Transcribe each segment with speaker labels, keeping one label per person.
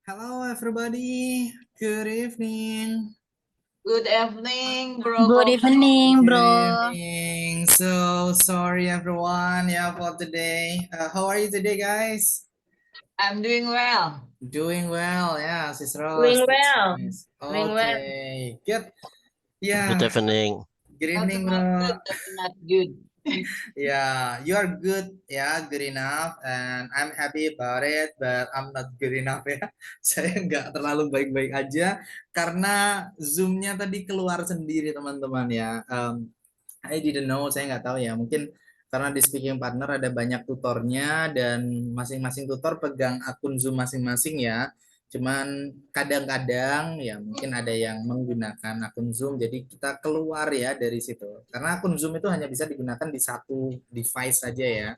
Speaker 1: Hello, everybody. Good evening.
Speaker 2: Good evening, bro.
Speaker 3: Good evening,
Speaker 1: Good
Speaker 3: bro.
Speaker 1: evening. So sorry, everyone. Yeah, for today. How are you today, guys?
Speaker 2: I'm doing well.
Speaker 1: Doing well. Yeah, Sis Rose.
Speaker 3: Doing
Speaker 1: That's
Speaker 3: well.
Speaker 1: nice.
Speaker 3: Doing well.
Speaker 1: Okay, good.
Speaker 4: Good
Speaker 1: Yeah.
Speaker 4: evening.
Speaker 1: Good
Speaker 2: That's
Speaker 1: evening,
Speaker 2: about
Speaker 1: bro.
Speaker 2: good, but not good.
Speaker 1: Yeah, you are good. Yeah, good enough. And I'm happy about it, but I'm not good enough ya. Saya nggak terlalu baik-baik aja karena Zoom-nya tadi keluar sendiri, teman-teman ya. I didn't know, saya nggak tahu ya. Mungkin karena di speaking partner ada banyak tutornya dan masing-masing tutor pegang akun Zoom masing-masing ya. Cuman kadang-kadang ya mungkin ada yang menggunakan akun Zoom, jadi kita keluar ya dari situ. Karena akun Zoom itu hanya bisa digunakan di satu device saja ya.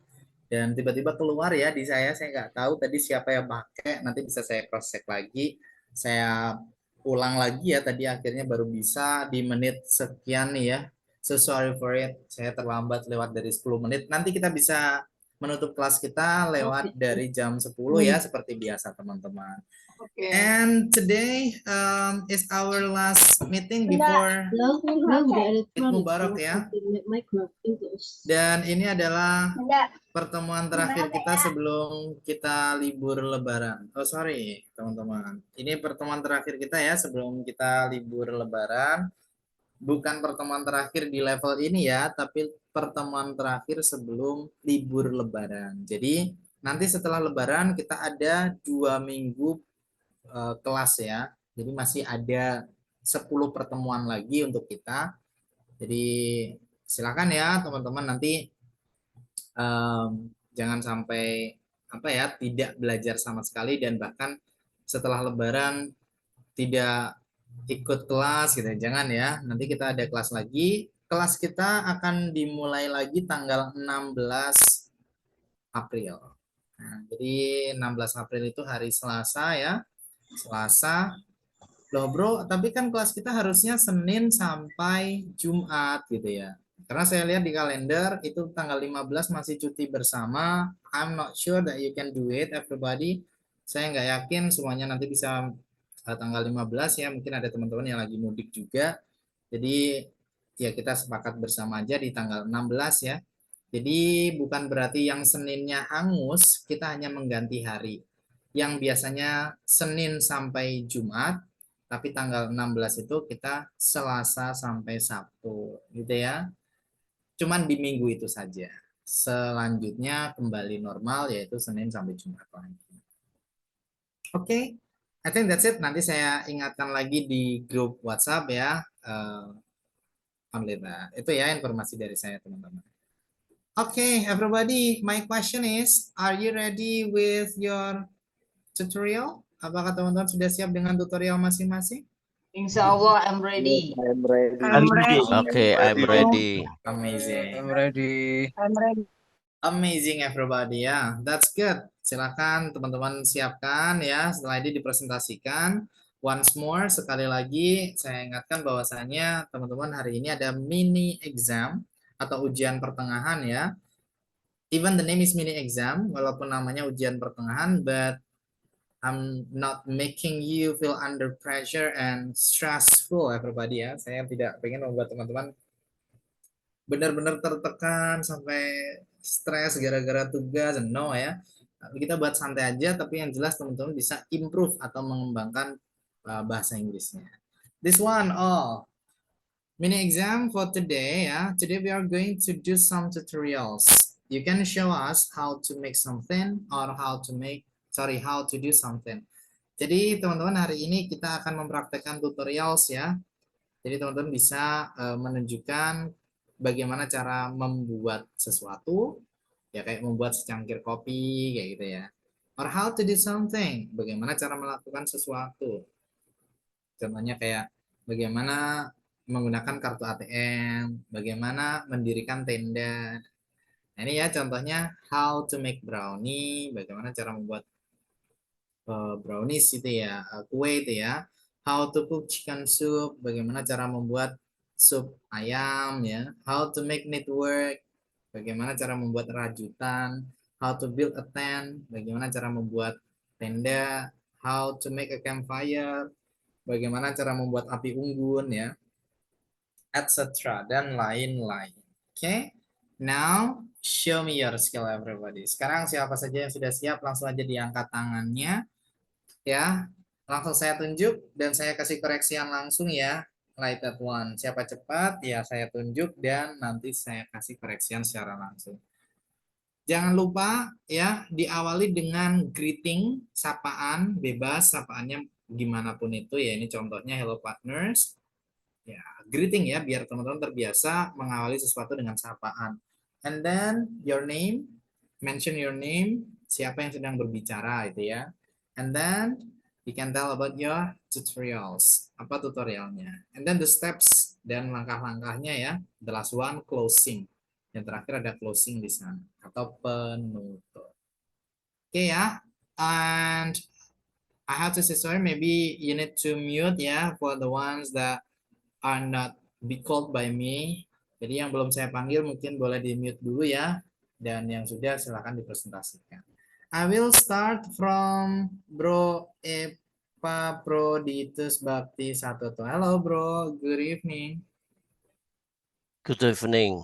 Speaker 1: Dan tiba-tiba keluar ya di saya nggak tahu tadi siapa yang pakai, nanti bisa saya cross check lagi. Saya ulang lagi ya, tadi akhirnya baru bisa di menit sekian nih ya. So sorry for it, saya terlambat lewat dari 10 menit. Nanti kita bisa menutup kelas kita lewat dari jam 10 ya, seperti biasa teman-teman.
Speaker 2: Okay.
Speaker 1: And today is our last meeting before Eid Mubarak ya. Dan ini adalah pertemuan terakhir kita sebelum kita libur Lebaran. Oh sorry teman-teman, ini pertemuan terakhir kita ya sebelum kita libur Lebaran. Bukan pertemuan terakhir di level ini ya, tapi pertemuan terakhir sebelum libur Lebaran. Jadi nanti setelah Lebaran kita ada 2 minggu kelas ya. Jadi masih ada 10 pertemuan lagi untuk kita. Jadi silakan ya teman-teman, nanti jangan sampai apa ya tidak belajar sama sekali, dan bahkan setelah Lebaran tidak ikut kelas gitu. Jangan ya. Nanti kita ada kelas lagi. Kelas kita akan dimulai lagi tanggal 16 April. Nah, jadi 16 April itu hari Selasa ya. Selasa. Loh bro, tapi kan kelas kita harusnya Senin sampai Jumat gitu ya. Karena saya lihat di kalender itu tanggal 15 masih cuti bersama. I'm not sure that you can do it, everybody. Saya nggak yakin semuanya nanti bisa tanggal 15 ya. Mungkin ada teman-teman yang lagi mudik juga. Jadi ya kita sepakat bersama aja di tanggal 16 ya. Jadi bukan berarti yang Seninnya hangus, kita hanya mengganti hari. Yang biasanya Senin sampai Jumat, tapi tanggal 16 itu kita Selasa sampai Sabtu gitu ya. Cuman di minggu itu saja. Selanjutnya kembali normal yaitu Senin sampai Jumat lagi. Oke, I think that's it. Nanti saya ingatkan lagi di grup WhatsApp ya. Only that. Itu ya informasi dari saya teman-teman. Okay, everybody, my question is, are you ready with your tutorial? Apakah teman-teman sudah siap dengan tutorial masing-masing?
Speaker 2: Insya Allah, I'm ready.
Speaker 5: I'm ready.
Speaker 3: I'm ready.
Speaker 4: Okay, I'm ready.
Speaker 1: Amazing.
Speaker 5: I'm ready.
Speaker 3: I'm ready.
Speaker 1: Amazing everybody ya. That's good. Silakan teman-teman siapkan ya. Setelah ini dipresentasikan. Once more, sekali lagi saya ingatkan bahwasanya teman-teman hari ini ada mini exam atau ujian pertengahan ya. Even the name is mini exam, walaupun namanya ujian pertengahan, but I'm not making you feel under pressure and stressful everybody ya. Saya tidak pengen membuat teman-teman benar-benar tertekan sampai stres gara-gara tugas. No ya. Kita buat santai aja, tapi yang jelas teman-teman bisa improve atau mengembangkan bahasa Inggrisnya. This one, mini exam for today ya. Today we are going to do some tutorials. You can show us how to make something or how to do something. Jadi teman-teman hari ini kita akan mempraktekkan tutorials ya. Jadi teman-teman bisa menunjukkan bagaimana cara membuat sesuatu, ya kayak membuat secangkir kopi kayak gitu ya. Or how to do something, bagaimana cara melakukan sesuatu. Contohnya kayak bagaimana menggunakan kartu ATM, bagaimana mendirikan tenda. Nah, ini ya contohnya how to make brownie, bagaimana cara membuat brownies itu ya, kue itu ya. How to cook chicken soup, bagaimana cara membuat sup ayam ya. How to make knitwork, bagaimana cara membuat rajutan. How to build a tent, bagaimana cara membuat tenda. how to make a campfire, bagaimana cara membuat api unggun ya, etc. dan lain-lain. Oke, now show me your skill everybody. Sekarang siapa saja yang sudah siap langsung aja diangkat tangannya ya. Langsung saya tunjuk dan saya kasih koreksian langsung ya. Like that one. Siapa cepat ya saya tunjuk dan nanti saya kasih koreksian secara langsung. Jangan lupa ya diawali dengan greeting, sapaan bebas, sapaannya gimana pun itu ya. Ini contohnya hello partners. Ya, greeting ya biar teman-teman terbiasa mengawali sesuatu dengan sapaan. And then your name, mention your name, siapa yang sedang berbicara itu ya. And then you can tell about your tutorials, apa tutorialnya. And then the steps dan langkah-langkahnya ya. The last one closing. Yang terakhir ada closing di sana atau penutup. Oke ya. And I have to say sorry, maybe you need to mute ya for the ones that are not be called by me. Jadi yang belum saya panggil mungkin boleh di mute dulu ya. Dan yang sudah silahkan dipresentasikan. I will start from Bro Epa Proditus Bakti Satoto. Hello bro, good evening.
Speaker 3: Good evening.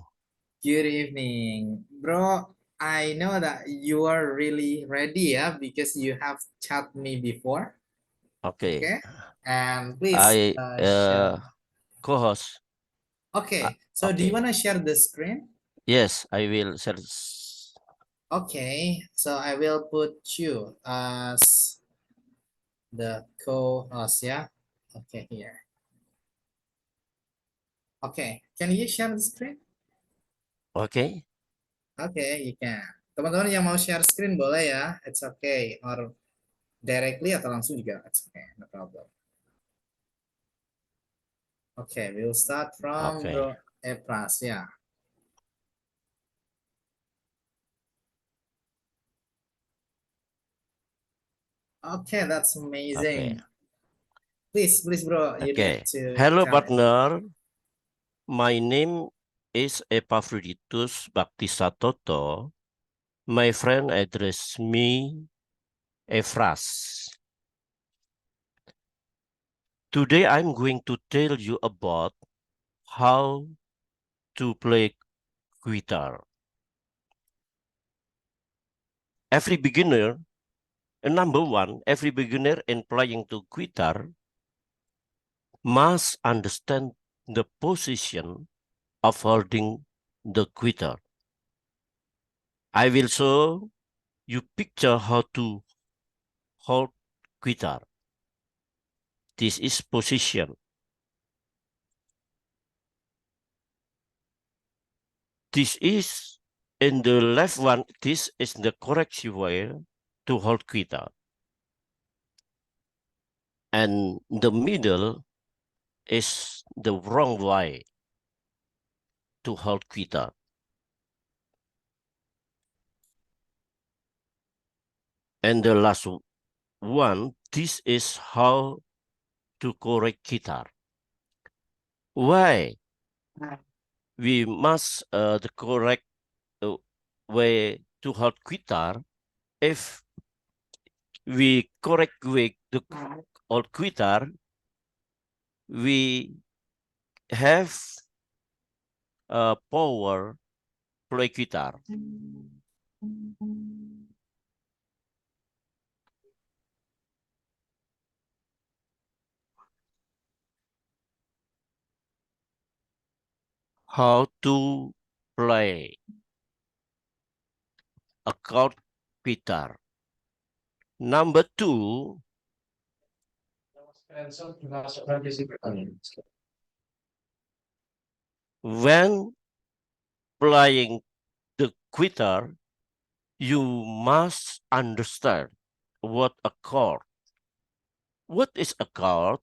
Speaker 1: Good evening. Bro, I know that you are really ready ya because you have chat me before.
Speaker 3: Okay.
Speaker 1: Okay. And please
Speaker 3: I
Speaker 1: share.
Speaker 3: co-host.
Speaker 1: Okay. So do you
Speaker 3: Okay.
Speaker 1: want to share the screen?
Speaker 3: Yes, I will share.
Speaker 1: Okay. So I will put you as the co-host ya. Okay, here. Okay. Can you share the screen?
Speaker 3: Okay.
Speaker 1: Okay, you can. Teman-teman yang mau share screen boleh ya. It's okay. Or directly atau langsung juga. It's okay. No problem. Okay, we'll start from
Speaker 3: Okay.
Speaker 1: Bro Epras ya. Okay, that's
Speaker 3: Okay.
Speaker 1: amazing. Please, bro, you need
Speaker 3: Okay.
Speaker 1: to
Speaker 3: Hello,
Speaker 1: come in.
Speaker 3: partner. My name is Epaphroditus Bhaktisatoto. My friend address me Ephras. Today I'm going to tell you about how to play guitar. Every beginner, number one, every beginner in playing the guitar must understand the position of holding the guitar. I will show you picture how to hold guitar. This is position. This is in the left one. This is the correct way to hold guitar. And the middle is the wrong way to hold guitar. And the last one, this is how to correct guitar. Why? We must the correct way to hold guitar. If we correct way the hold guitar, we have power play guitar. How to play a chord guitar. Number two, when playing the guitar, you must understand what a chord. What is a chord?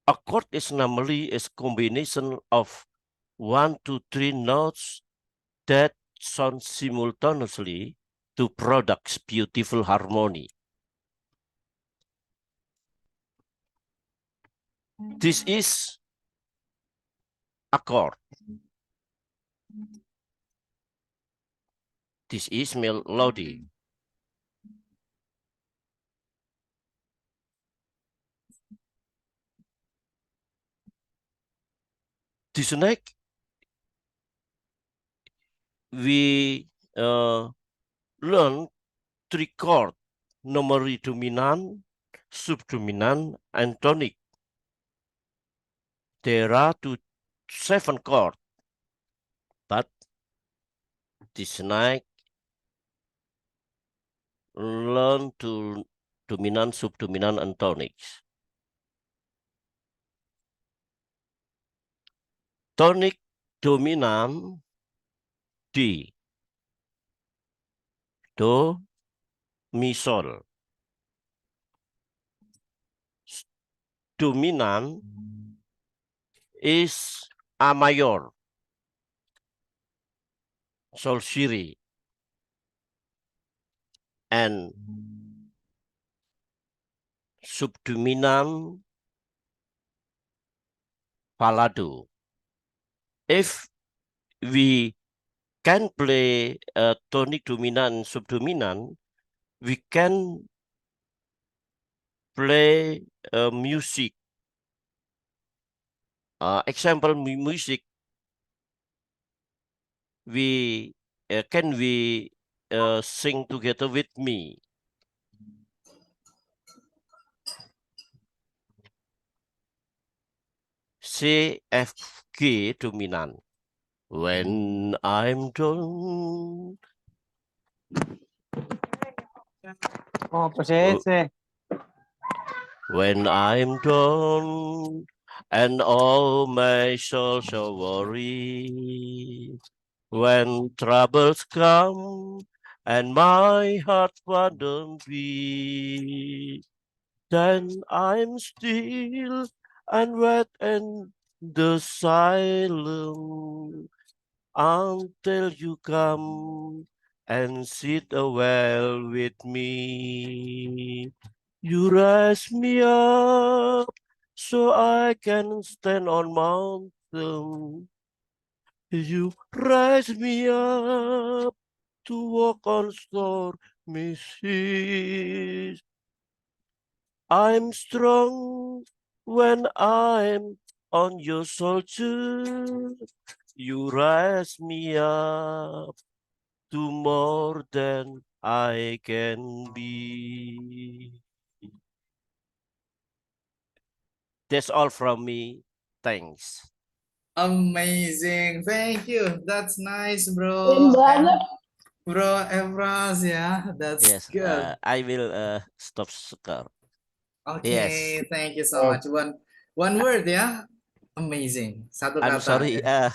Speaker 3: A chord is normally a combination of 1 to 3 notes that sound simultaneously to produce beautiful harmony. This is a chord. This is melody. This next, we learn three chords: nomori dominant, subdominant, and tonic. There are 7 chords, but this night learn to dominant, subdominant, and tonics. Tonic dominant D, Do, Mi, Sol. Dominant is A mayor, Sol Siri, and subdominant Fa, La, Do. If we can play tonic dominant and subdominant, we can play music. Example music, we can we sing together with me? C, F, G dominant. When I'm done.
Speaker 4: Oh, pues ese.
Speaker 3: When I'm done and all my soul shall worry, when troubles come and my heart won't be, then I'm still and wait in the silence until you come and sit a while with me. You raise me up so I can stand on mountain. You raise me up to walk on stormy seas. I'm strong when I'm on your shoulder. You raise me up to more than I can be. That's all from me. Thanks.
Speaker 1: Amazing, thank you. That's nice, bro.
Speaker 5: Keren banget.
Speaker 1: Bro Evras, ya, that's
Speaker 3: Yes,
Speaker 1: good.
Speaker 3: I will stop score.
Speaker 1: Okay,
Speaker 3: Yes.
Speaker 1: thank you so much. One word ya, amazing. Satu
Speaker 3: I'm
Speaker 1: kata.
Speaker 3: sorry,
Speaker 1: Ya.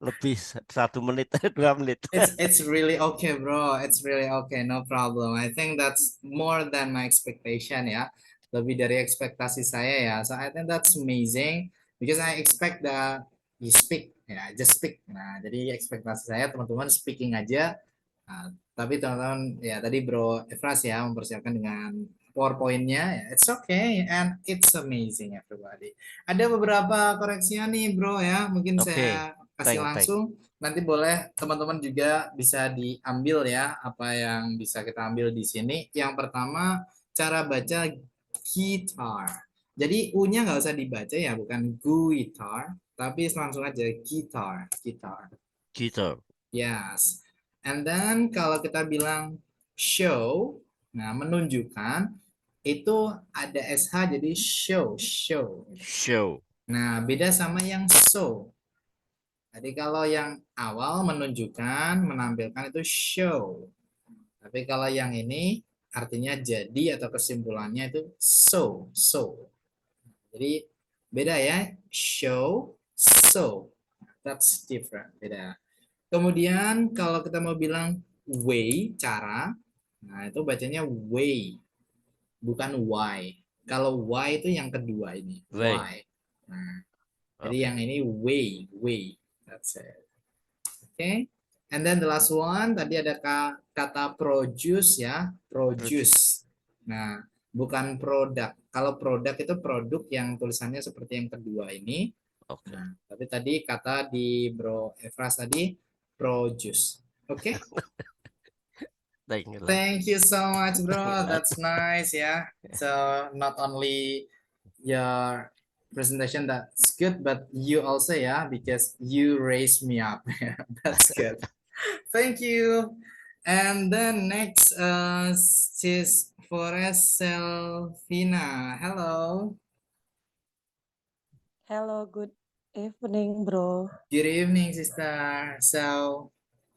Speaker 3: lebih 1 menit, 2 menit.
Speaker 1: It's really okay, bro. It's really okay, no problem. I think that's more than my expectation ya. Lebih dari ekspektasi saya ya. So I think that's amazing because I expect that you speak ya, just speak. Nah, jadi ekspektasi saya teman-teman speaking aja. Nah, tapi teman-teman ya tadi Bro Efras ya mempersiapkan dengan PowerPoint-nya ya. It's okay and it's amazing everybody. Ada beberapa koreksinya nih, Bro ya. Mungkin
Speaker 3: Oke,
Speaker 1: saya kasih langsung. Nanti boleh teman-teman juga bisa diambil ya apa yang bisa kita ambil di sini. Yang pertama cara baca guitar. Jadi U-nya nggak usah dibaca ya, bukan guitar, tapi langsung aja guitar, guitar.
Speaker 3: Guitar.
Speaker 1: Yes. And then kalau kita bilang show, nah menunjukkan itu ada SH jadi show, show.
Speaker 3: Show.
Speaker 1: Nah, beda sama yang show. Jadi kalau yang awal menunjukkan, menampilkan itu show. Tapi kalau yang ini artinya jadi atau kesimpulannya itu so, so. Jadi beda ya, show, so. That's different, beda. Kemudian kalau kita mau bilang way, cara, nah itu bacanya way, bukan why. Kalau why itu yang kedua ini,
Speaker 3: Way.
Speaker 1: why. Nah, jadi
Speaker 3: Okay.
Speaker 1: yang ini way, way. That's it. Okay. And then the last one tadi ada kata produce ya, produce. Nah, bukan produk. Kalau produk itu produk yang tulisannya seperti yang kedua ini.
Speaker 3: Okay.
Speaker 1: Nah, tapi tadi kata di Bro Evras tadi produce. Oke. Okay?
Speaker 3: Thank you.
Speaker 1: Thank you so much, bro. That's nice ya. So not only your presentation. That's good, but you also, yeah, because you raised me up. That's good. Thank you. And then next, Sis Forest Selvina. Hello.
Speaker 5: Hello, good evening, bro.
Speaker 1: Good evening, sister. So,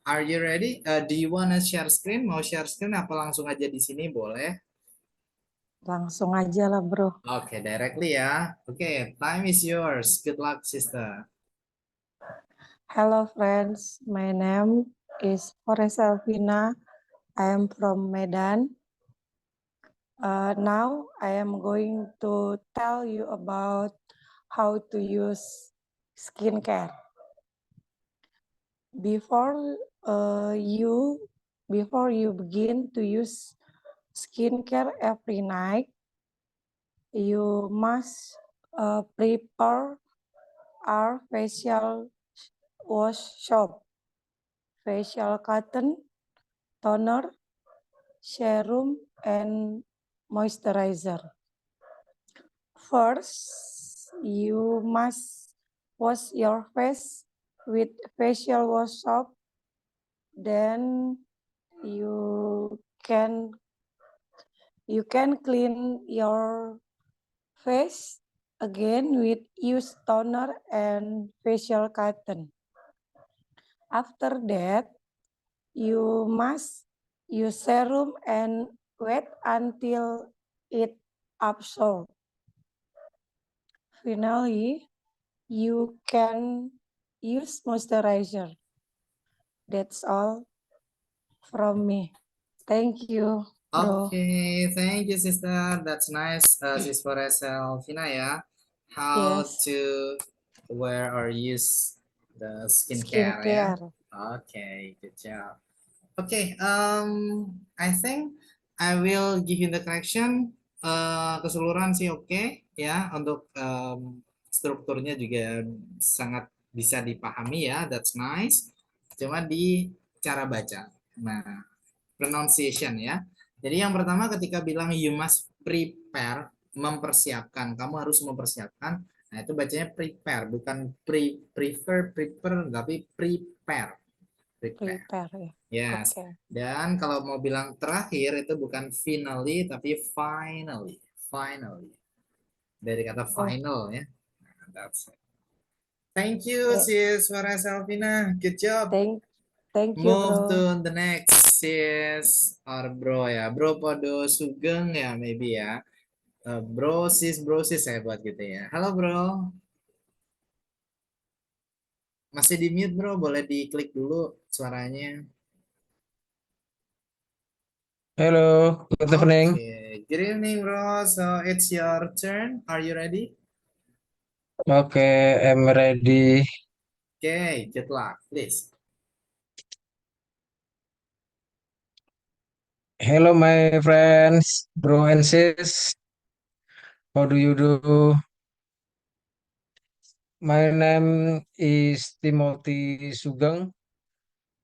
Speaker 1: are you ready? Do you wanna share screen? Mau share screen apa langsung aja di sini boleh?
Speaker 5: Langsung aja lah, bro.
Speaker 1: Oke, directly ya. Oke, time is yours. Good luck, sister.
Speaker 5: Hello, friends. My name is Forest Alvina. I am from Medan. Now, I am going to tell you about how to use skincare. Before you begin to use skincare every night, you must prepare our facial wash soap, facial cotton, toner, serum, and moisturizer. First, you must wash your face with facial wash soap. Then you can clean your face again with used toner and facial cotton. After that, you must use serum and wait until it absorbs. Finally, you can use moisturizer. That's all from me. Thank you, bro.
Speaker 1: Okay, thank you, sister. That's nice, Sis Forest Selvina ya. How
Speaker 5: Yes.
Speaker 1: to wear or use the skincare ya.
Speaker 5: Skincare.
Speaker 1: Okay, good job. Okay, I think I will give you the correction. Keseluruhan sih oke ya, untuk strukturnya juga sangat bisa dipahami ya, that's nice. Cuma di cara baca, nah pronunciation ya. Jadi yang pertama ketika bilang you must prepare, mempersiapkan, kamu harus mempersiapkan. Nah itu bacanya prepare, bukan prepare, tapi prepare.
Speaker 5: Prepare ya.
Speaker 1: Yes.
Speaker 5: Oke.
Speaker 1: Dan kalau mau bilang terakhir itu bukan finally tapi finally. Finally. Dari kata final ya. Nah, that's it. Thank you, sis Farah Salvina. Good job.
Speaker 5: Thank you,
Speaker 1: Move
Speaker 5: bro.
Speaker 1: to the next, sis or bro ya. Bro Podo Sugeng ya, maybe ya. Bro sis saya buat gitu ya. Halo bro. Masih di mute bro, boleh diklik dulu suaranya.
Speaker 4: Hello, good evening.
Speaker 1: Okay, good evening, bro. So it's your turn. Are you ready?
Speaker 4: Okay, I'm ready.
Speaker 1: Okay, good luck, please.
Speaker 4: Hello, my friends, bro and sis. How do you do? My name is Timothy Sugeng.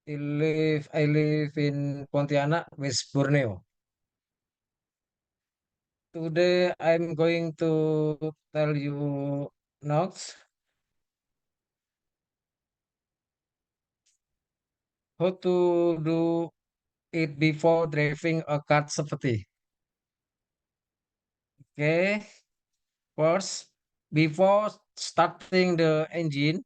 Speaker 4: I live in Pontianak, West Borneo. Today, I'm going to tell you notes how to do it before driving a car seperti. Okay, first, before starting the engine,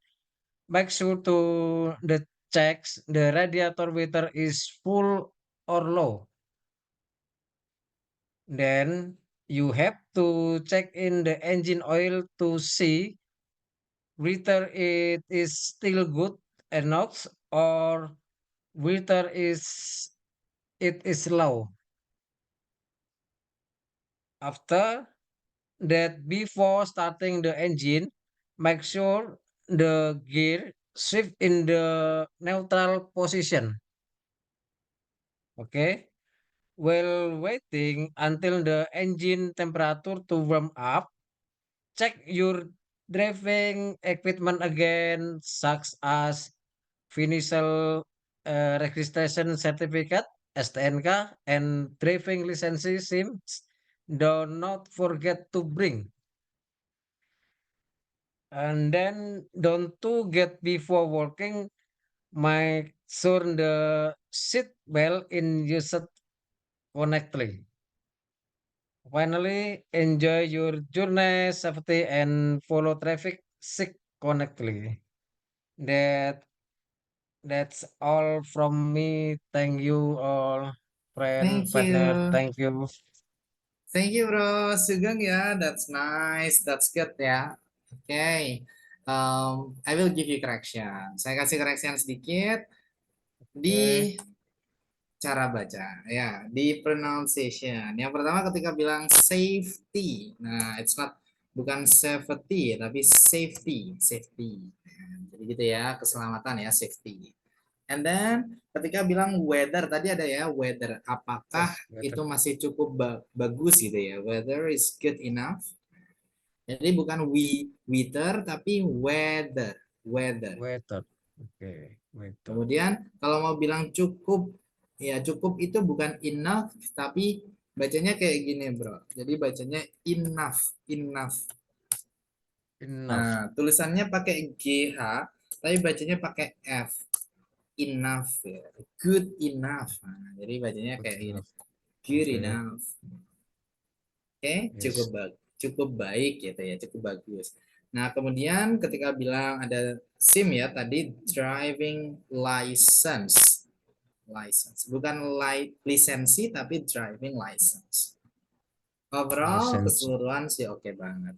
Speaker 4: make sure to the checks the radiator water is full or low. Then you have to check in the engine oil to see whether it is still good enough or whether it is low. After that, before starting the engine, make sure the gear shift in the neutral position. Okay. While waiting until the engine temperature to warm up, check your driving equipment again, such as Financial Registration Certificate (STNK) and driving license SIM. Do not forget to bring. And then don't forget before working, make sure the seat belt in used correctly. Finally, enjoy your journey safety and follow traffic correctly. That that's all from me. Thank you all, friend,
Speaker 1: Thank
Speaker 4: partner.
Speaker 1: you.
Speaker 4: Thank you.
Speaker 1: Thank you, Bro Sugeng ya. That's nice. That's good ya. Okay. I will give you correction. Saya kasih correction sedikit di
Speaker 4: Okay.
Speaker 1: cara baca ya, di pronunciation. Yang pertama ketika bilang safety. Nah, it's not bukan safety tapi safety, safety. Nah, jadi gitu ya, keselamatan ya, safety. And then ketika bilang weather tadi ada ya, weather. Apakah
Speaker 4: Yes,
Speaker 1: itu masih cukup bagus gitu ya? Weather is good enough. Jadi bukan weather tapi weather, weather.
Speaker 4: weather. Okay, weather.
Speaker 1: Kemudian kalau mau bilang cukup, ya cukup itu bukan enough tapi bacanya kayak gini, Bro. Jadi bacanya enough, enough.
Speaker 4: Enough.
Speaker 1: Nah, tulisannya pakai GH tapi bacanya pakai F. Enough ya. Good enough. Nah, jadi bacanya kayak gini.
Speaker 4: Enough.
Speaker 1: Good
Speaker 4: Okay.
Speaker 1: enough. Oke,
Speaker 4: Yes.
Speaker 1: cukup baik gitu ya, cukup bagus. Nah, kemudian ketika bilang ada SIM ya tadi, driving license. License, bukan lisensi tapi driving license. Overall
Speaker 4: License.
Speaker 1: keseluruhan sih oke banget.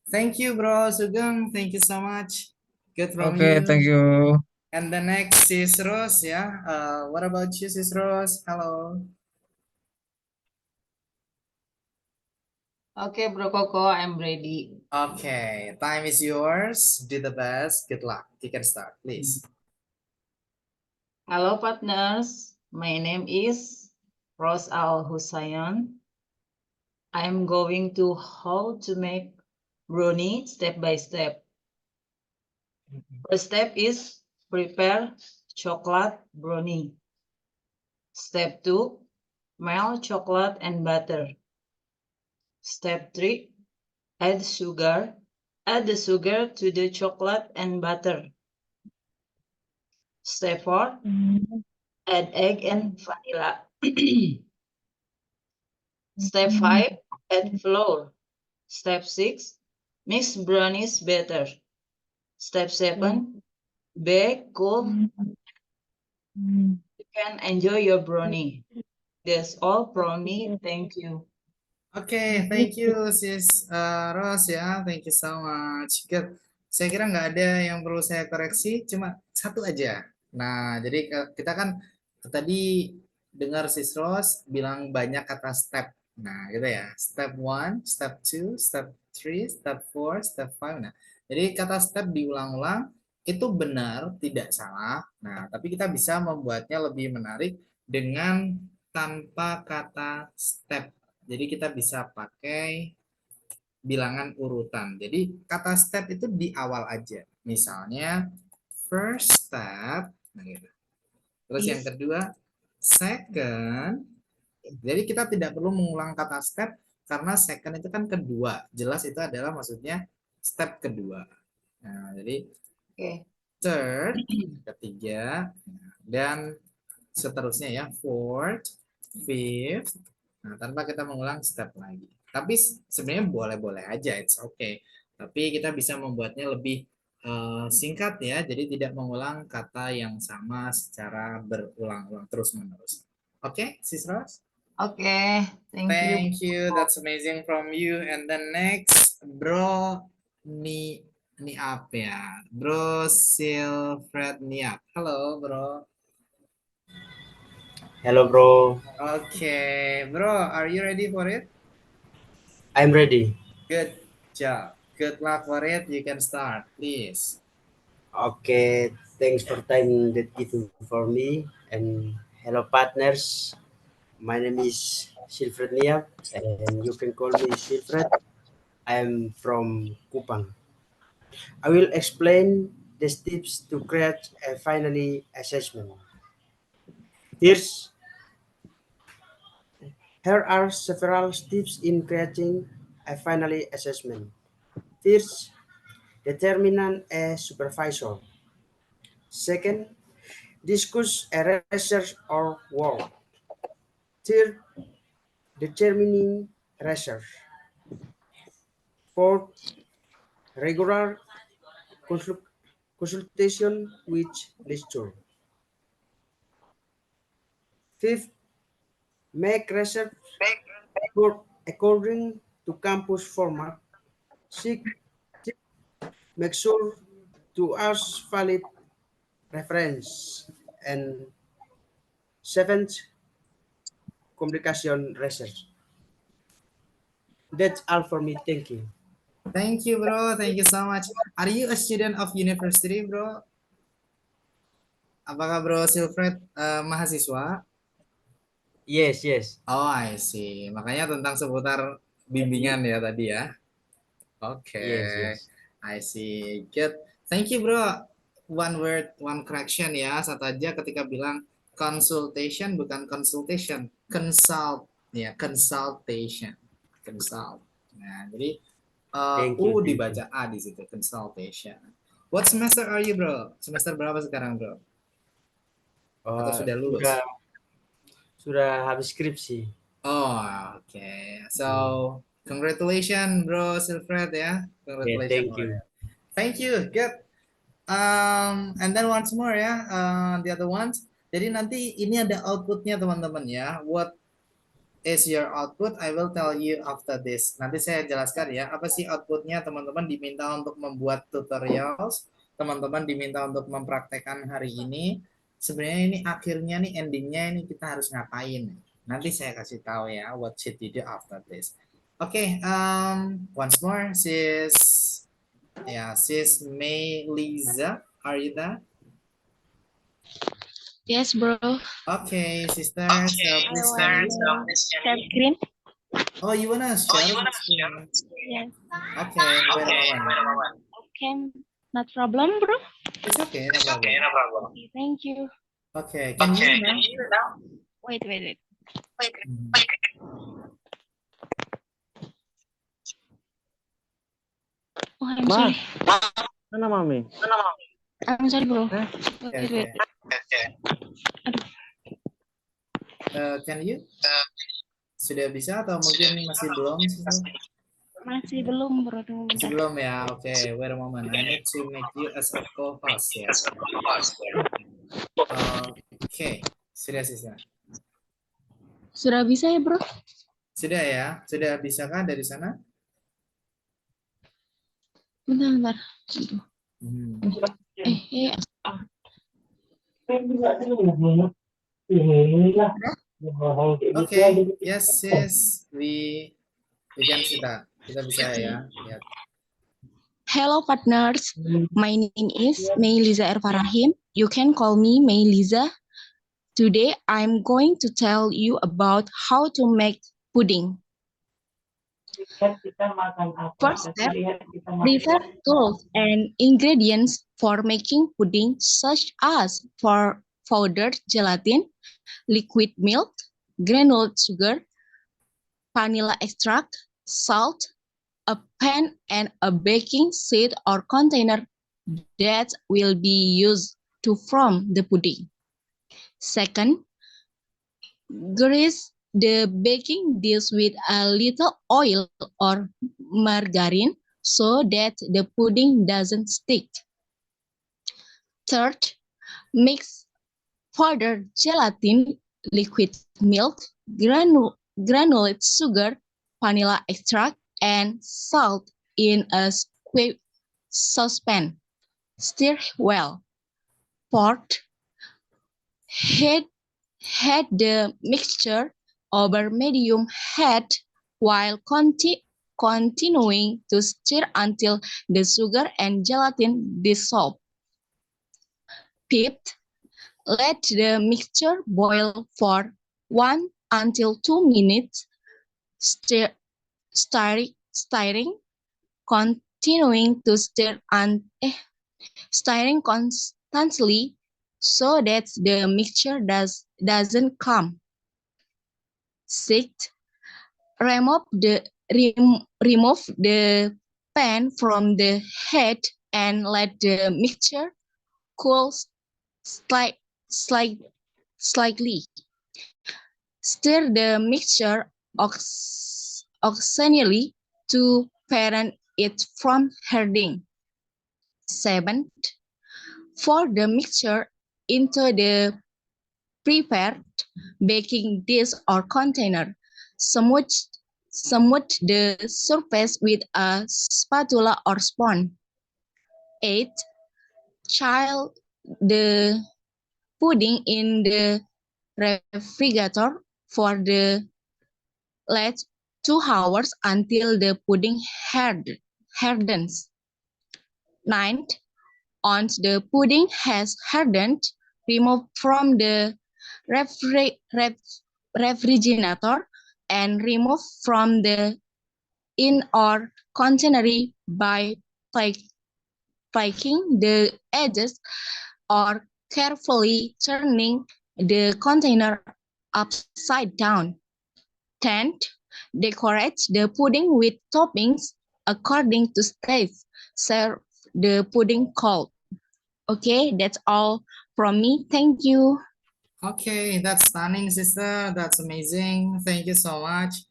Speaker 1: Thank you, Bro Sugeng. Thank you so much. Good from
Speaker 4: Okay,
Speaker 1: you.
Speaker 4: thank you.
Speaker 1: And the next is Rose ya. What about you, Sis Rose? Hello.
Speaker 2: Okay, Bro Koko, I'm ready.
Speaker 1: Okay, time is yours. Do the best. Good luck. You can start, please.
Speaker 2: Hello, partners. My name is Rose Al Hussayan. I'm going to how to make brownie step by step. First step is prepare chocolate brownie. Step 2, melt chocolate and butter. Step 3, add sugar. Add the sugar to the chocolate and butter. Step 4, add egg and vanilla. Step 5, add flour. Step 6, mix brownies batter. Step 7, bake cool. You can enjoy your brownie. That's all from me. Thank you.
Speaker 1: Oke, thank you, Sis Rose ya. Thank you so much. Good. Saya kira nggak ada yang perlu saya koreksi, cuma satu aja. Nah, jadi kita kan tadi dengar Sis Rose bilang banyak kata step. Nah, gitu ya. Step 1, step 2, step 3, step 4, step 5. Nah, jadi kata step diulang-ulang itu benar, tidak salah. Nah, tapi kita bisa membuatnya lebih menarik dengan tanpa kata step. Jadi kita bisa pakai bilangan urutan. Jadi kata step itu di awal aja. Misalnya first step, nah gitu. Terus yang kedua second. Jadi kita tidak perlu mengulang kata step karena second itu kan kedua. Jelas itu adalah maksudnya step kedua. Nah, jadi third, ketiga, dan seterusnya ya, fourth, fifth. Nah, tanpa kita mengulang step lagi. Tapi sebenarnya boleh-boleh aja, it's okay. Tapi kita bisa membuatnya lebih singkat ya, jadi tidak mengulang kata yang sama secara berulang-ulang terus-menerus. Oke, Sis Rose?
Speaker 2: Okay, thank you.
Speaker 1: Thank you, that's amazing from you. And then next, Bro Niap ya, Bro Silfred Niap. Halo, Bro.
Speaker 6: Hello, bro.
Speaker 1: Okay, bro, are you ready for it?
Speaker 6: I'm ready.
Speaker 1: Good job. Good luck for it. You can start, please.
Speaker 6: Okay, thanks for time that given for me. And hello, partners. My name is Silfred Niap, and you can call me Silfred. I am from Kupang. I will explain the steps to create a finally assessment. Here are several steps in creating a finally assessment. First, determine a supervisor. Second, discuss a research or work. Third, determining research. Fourth, regular consultation with lecturer. Fifth, make research according to campus format. Sixth, make sure to ask valid reference. And seventh, communication research. That's all for me. Thank you.
Speaker 1: Thank you, bro. Thank you so much. Are you a student of university, bro? Apakah bro Silfred mahasiswa?
Speaker 6: Yes, yes.
Speaker 1: Oh, I see. Makanya tentang seputar bimbingan ya tadi ya. Oke,
Speaker 6: Yes, yes.
Speaker 1: I see. Good. Thank you, bro. One word, one correction ya. Satu aja ketika bilang consultation bukan consultation, consult ya, consultation, consult. Nah, jadi
Speaker 6: Thank you,
Speaker 1: U
Speaker 6: thank
Speaker 1: dibaca A di situ, consultation. What semester are you, bro? Semester berapa sekarang, bro? Atau sudah lulus?
Speaker 6: Sudah habis skripsi.
Speaker 1: Oh, okay. So, congratulations, bro, Silfred ya. Congratulations.
Speaker 6: thank you.
Speaker 1: Thank you. Good. And then once more ya, the other ones. Jadi nanti ini ada outputnya teman-teman ya. What is your output? I will tell you after this. Nanti saya jelaskan ya. Apa sih outputnya? Teman-teman diminta untuk membuat tutorials. Teman-teman diminta untuk mempraktekkan hari ini. Sebenarnya ini akhirnya nih endingnya ini kita harus ngapain? Nanti saya kasih tahu ya. What should you do after this? Okay. Once more, sis. Yeah, sis May Lisa, are you there?
Speaker 7: Yes, bro.
Speaker 1: Okay, sister. So please
Speaker 7: Share screen.
Speaker 1: Oh, you wanna share? Screen?
Speaker 7: Yes.
Speaker 1: Okay, wait a moment.
Speaker 7: Okay, not problem, bro.
Speaker 1: It's okay, no problem.
Speaker 7: Okay, thank you.
Speaker 1: Okay, can you hear now?
Speaker 7: Wait. Oh, I'm sorry.
Speaker 3: Mana mami?
Speaker 7: I'm sorry, bro.
Speaker 1: Okay. Can you? Sudah bisa atau mungkin masih belum?
Speaker 7: Masih belum, bro. Tunggu
Speaker 1: Masih
Speaker 7: bentar.
Speaker 1: belum ya? Okay, wait a moment. I need to make you as a co-host ya. Okay, sudah sisa.
Speaker 7: Sudah bisa ya, bro?
Speaker 1: Sudah ya? Sudah bisakah dari sana?
Speaker 7: Bentar. Iya.
Speaker 1: Okay, yes, we can see that. Kita bisa ya. Yeah.
Speaker 7: Hello, partners. My name is May Liza Erfarahim. You can call me May Liza. Today, I'm going to tell you about how to make pudding. First step, prepare tools and ingredients for making pudding, such as for powdered gelatin, liquid milk, granulated sugar, vanilla extract, salt, a pan, and a baking sheet or container that will be used to form the pudding. Second, grease the baking dish with a little oil or margarine so that the pudding doesn't stick. Third, mix powdered gelatin, liquid milk, granulated sugar, vanilla extract, and salt in a square saucepan. Stir well. Fourth, heat the mixture over medium heat while continuing to stir until the sugar and gelatin dissolve. Fifth, let the mixture boil for 1 until 2 minutes, stirring, continuing to stirring constantly so that the mixture doesn't clump. Sixth, remove the pan from the head and let the mixture cool slightly. Stir the mixture occasionally to prevent it from hardening. 7. Pour the mixture into the prepared baking dish or container. Smooth the surface with a spatula or spoon. 8. Chill the pudding in the refrigerator for the last 2 hours until the pudding hardens. 9. Once the pudding has hardened, remove from the refrigerator and remove from the in or container by flaking the edges or carefully turning the container upside down. 10. Decorate the pudding with toppings according to taste. Serve the pudding cold. Okay, that's all from me. Thank you.
Speaker 1: Okay, that's stunning, sister. That's amazing. Thank you so much.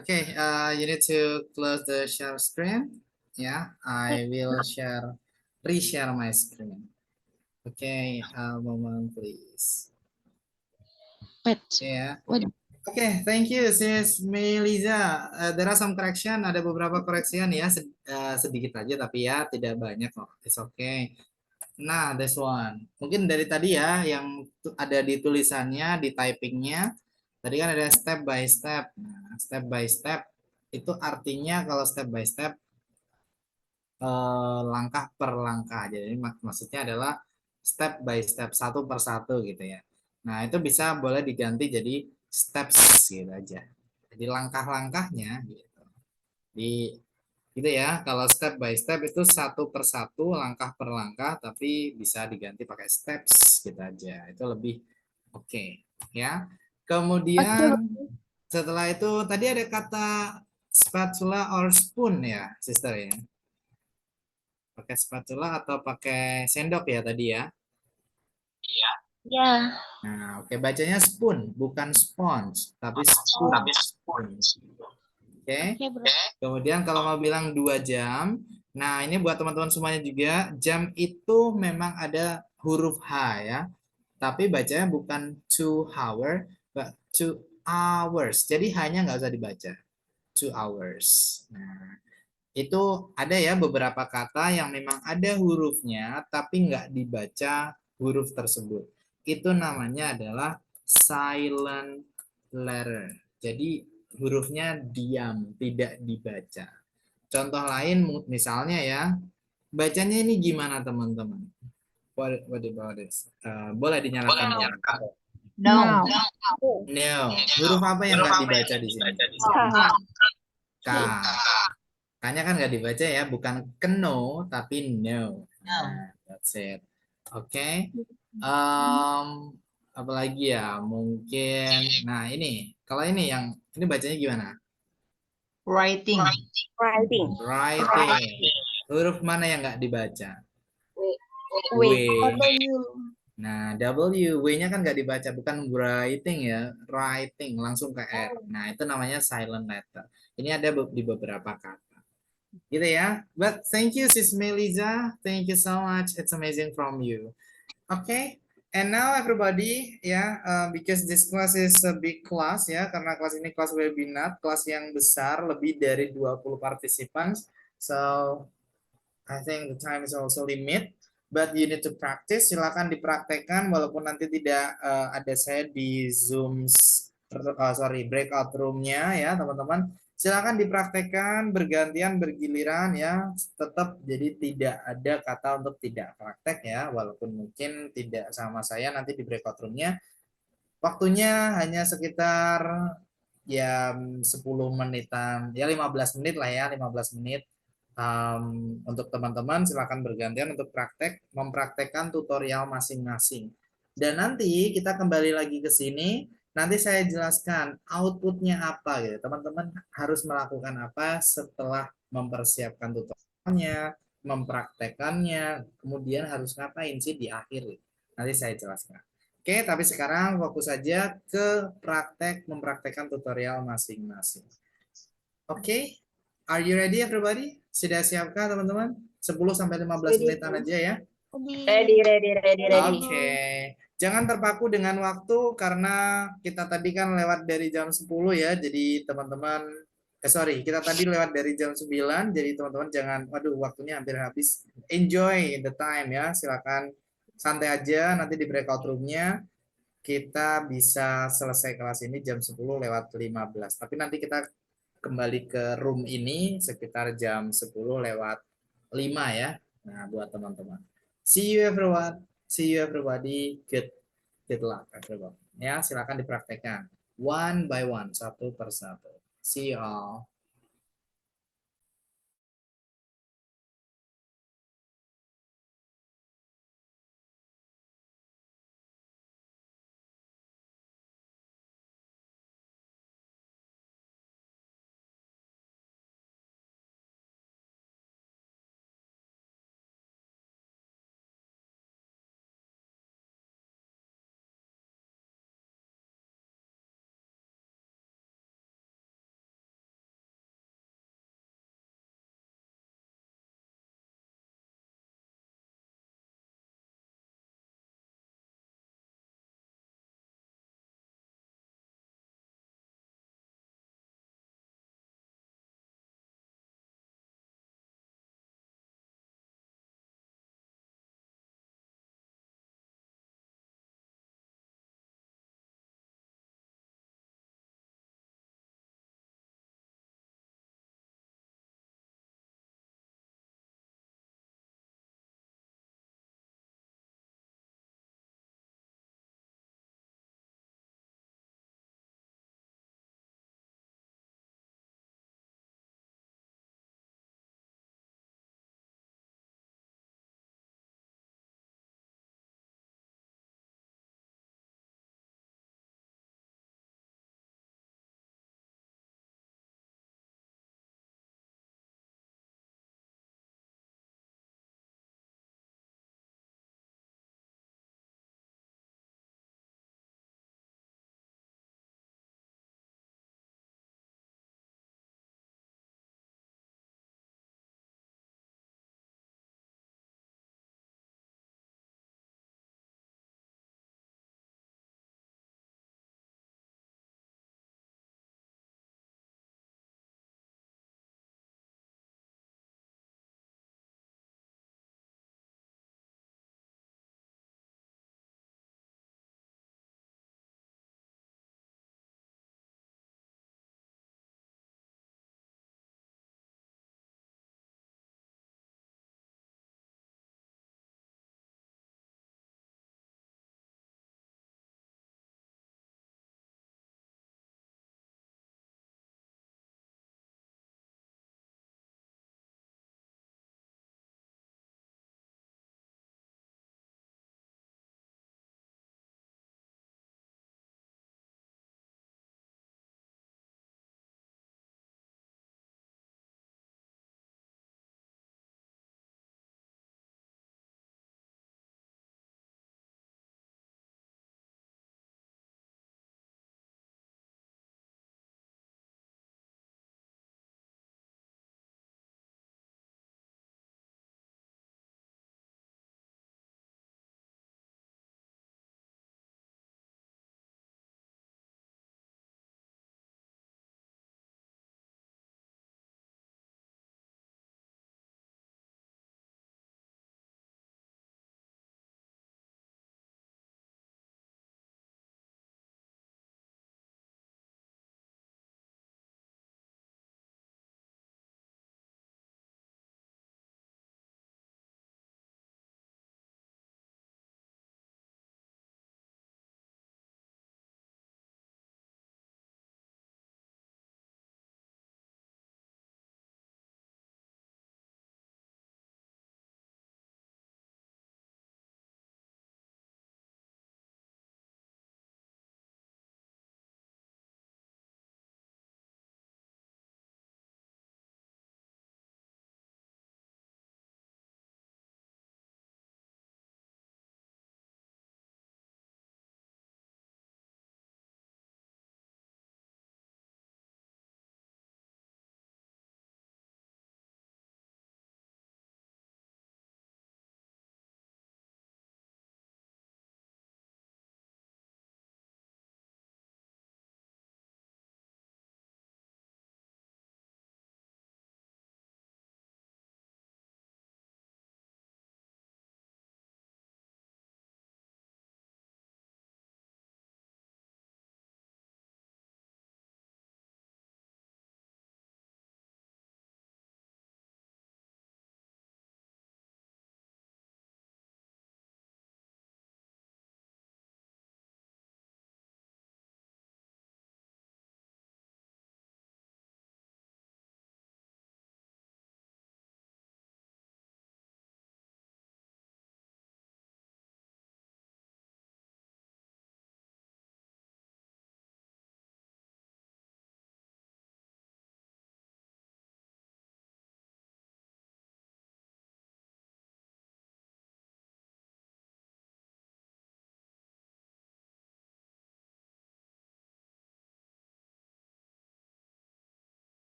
Speaker 1: Okay, you need to close the share screen. Yeah, I will reshare my screen. Okay, a moment, please.
Speaker 7: But
Speaker 1: Yeah.
Speaker 7: what?
Speaker 1: Okay, thank you, Sis Melisa. There are some correction, ada beberapa koreksian ya, sedikit aja tapi ya tidak banyak kok. It's okay. Nah, this one. Mungkin dari tadi ya, yang ada di tulisannya, di typingnya, tadi kan ada step by step. Nah, step by step itu artinya kalau step by step langkah per langkah. Jadi maksudnya adalah step by step, satu per satu gitu ya. Nah, itu bisa boleh diganti jadi steps gitu aja. Jadi langkah-langkahnya gitu. Gitu ya, kalau step by step itu satu per satu, langkah per langkah, tapi bisa diganti pakai steps gitu aja. Itu lebih oke ya. Kemudian setelah itu tadi ada kata spatula or spoon ya, sister ya. Pakai spatula atau pakai sendok ya tadi ya?
Speaker 7: Ya.
Speaker 1: Nah, oke, bacanya spoon, bukan sponge, tapi spoon. Oke. Kemudian kalau mau bilang 2 jam, nah ini buat teman-teman semuanya juga, jam itu memang ada huruf H ya. Tapi bacanya bukan 2 hour, but 2 hours. Jadi hanya nggak usah dibaca. 2 hours. Nah, itu ada ya beberapa kata yang memang ada hurufnya, tapi nggak dibaca huruf tersebut. Itu namanya adalah silent letter. Jadi hurufnya diam, tidak dibaca. Contoh lain misalnya ya, bacanya ini gimana teman-teman? What about this? Boleh dinyalakan dulu.
Speaker 2: No.
Speaker 1: No. Huruf apa yang nggak dibaca di sini? K. K-nya kan nggak dibaca ya, bukan keno, tapi no. Nah, that's it. Oke. Apalagi ya, mungkin. Nah ini, kalau ini bacanya gimana?
Speaker 2: Writing.
Speaker 1: Writing. Huruf mana yang nggak dibaca? W. Nah, W, W-nya kan nggak dibaca, bukan writing ya, writing, langsung ke R. Nah, itu namanya silent letter. Ini ada di beberapa kata. Gitu ya. But thank you, Sis Melisa. Thank you so much. It's amazing from you. Okay. And now everybody, ya, because this class is a big class ya, karena kelas ini kelas webinar, kelas yang besar, lebih dari 20 participants. So, I think the time is also limit. But you need to practice. Silakan dipraktekkan walaupun nanti tidak ada saya di Zoom breakout room-nya ya, teman-teman. Silakan dipraktekkan bergantian bergiliran ya. Tetap jadi tidak ada kata untuk tidak praktek ya, walaupun mungkin tidak sama saya nanti di breakout room-nya. Waktunya hanya sekitar ya 10 menitan, ya 15 menit lah ya, 15 menit. Untuk teman-teman silakan bergantian untuk mempraktekkan tutorial masing-masing. Dan nanti kita kembali lagi ke sini, nanti saya jelaskan outputnya apa gitu. Teman-teman harus melakukan apa setelah mempersiapkan tutorialnya, mempraktekannya, kemudian harus ngapain sih di akhir. Nanti saya jelaskan. Oke, tapi sekarang fokus saja ke praktek mempraktekkan tutorial masing-masing. Oke, are you ready everybody? Sudah siapkah teman-teman? 10 sampai 15 menitan aja ya.
Speaker 2: Ready, ready, ready, ready.
Speaker 1: Oke. Jangan terpaku dengan waktu karena kita tadi kan lewat dari jam 10 ya. Jadi teman-teman kita tadi lewat dari jam 9, jadi teman-teman jangan waduh waktunya hampir habis. Enjoy the time ya. Silakan santai aja, nanti di breakout room-nya kita bisa selesai kelas ini jam 10 lewat 15. Tapi nanti kita kembali ke room ini sekitar jam 10 lewat 5 ya. Nah, buat teman-teman. See you everyone. See you everybody. Good luck everyone. Ya, silakan dipraktekkan. One by one, satu persatu. See you all.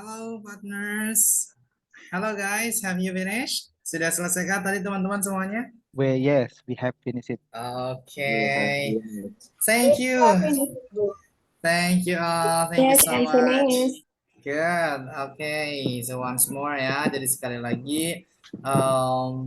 Speaker 1: Hello partners. Hello guys, have you finished? Sudah selesaikah tadi teman-teman semuanya?
Speaker 8: Well, yes, we have finished it.
Speaker 1: Okay.
Speaker 6: Yes.
Speaker 1: Thank you. Thank you all. Thank you
Speaker 5: Yes,
Speaker 1: so
Speaker 5: I
Speaker 1: much.
Speaker 5: finished.
Speaker 1: Good. Okay. So once more ya. Jadi sekali lagi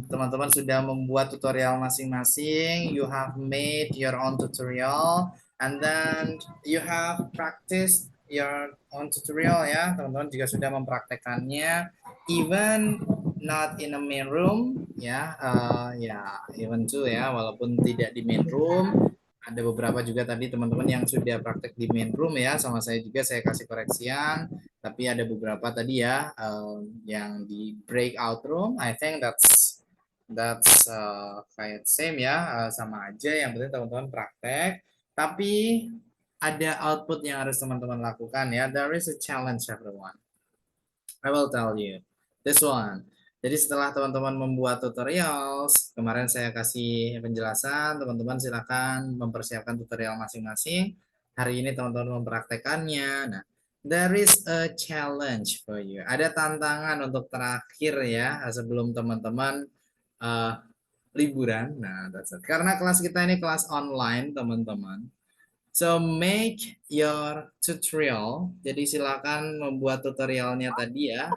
Speaker 1: teman-teman sudah membuat tutorial masing-masing. You have made your own tutorial and then you have practiced your own tutorial ya. Teman-teman juga sudah mempraktekannya even not in a main room ya. Ya, even too ya, walaupun tidak di main room. Ada beberapa juga tadi teman-teman yang sudah praktek di main room ya, sama saya juga saya kasih koreksian. Tapi ada beberapa tadi ya yang di breakout room. I think that's kayak same ya, sama aja. Yang penting teman-teman praktek. Tapi ada output yang harus teman-teman lakukan ya. There is a challenge everyone. I will tell you this one. Jadi setelah teman-teman membuat tutorials, kemarin saya kasih penjelasan, teman-teman silakan mempersiapkan tutorial masing-masing. Hari ini teman-teman mempraktekannya. Nah, there is a challenge for you. Ada tantangan untuk terakhir ya, sebelum teman-teman liburan. Nah, that's it. Karena kelas kita ini kelas online, teman-teman. So make your tutorial. Jadi silakan membuat tutorialnya tadi ya.